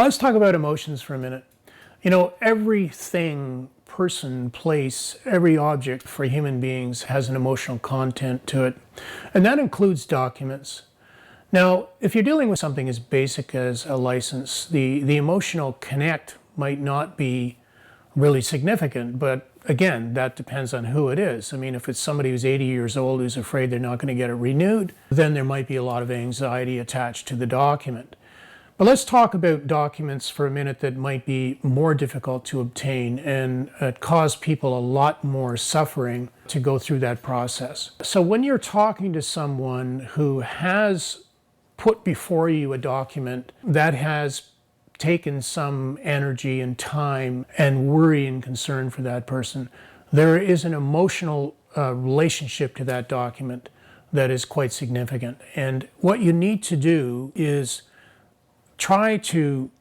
Let's talk about emotions for a minute. You know, everything, person, place, every object for human beings has an emotional content to it, and that includes documents. Now, if you're dealing with something as basic as a license, the emotional connect might not be really significant, but again, that depends on who it is. I mean, if it's somebody who's 80 years old who's afraid they're not going to get it renewed, then there might be a lot of anxiety attached to the document. But let's talk about documents for a minute that might be more difficult to obtain and cause people a lot more suffering to go through that process. So when you're talking to someone who has put before you a document that has taken some energy and time and worry and concern for that person, there is an emotional relationship to that document that is quite significant. And what you need to do is try to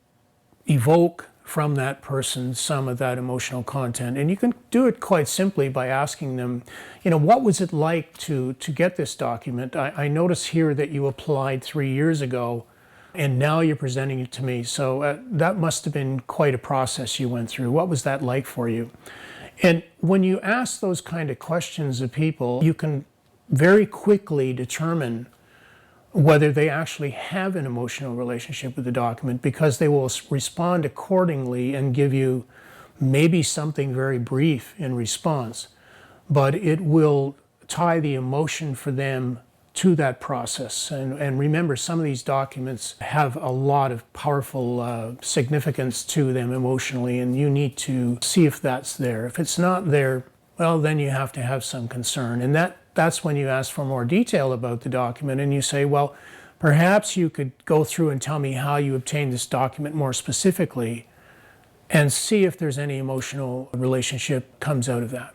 evoke from that person some of that emotional content. And you can do it quite simply by asking them, you know, what was it like to get this document? I notice here that you applied 3 years ago and now you're presenting it to me. So that must have been quite a process you went through. What was that like for you? And when you ask those kind of questions of people, you can very quickly determine whether they actually have an emotional relationship with the document, because they will respond accordingly and give you maybe something very brief in response, but it will tie the emotion for them to that process. And remember, some of these documents have a lot of powerful significance to them emotionally, and you need to see if that's there. If it's not there, well, then you have to have some concern. And that's when you ask for more detail about the document and you say, well, perhaps you could go through and tell me how you obtained this document more specifically and see if there's any emotional relationship comes out of that.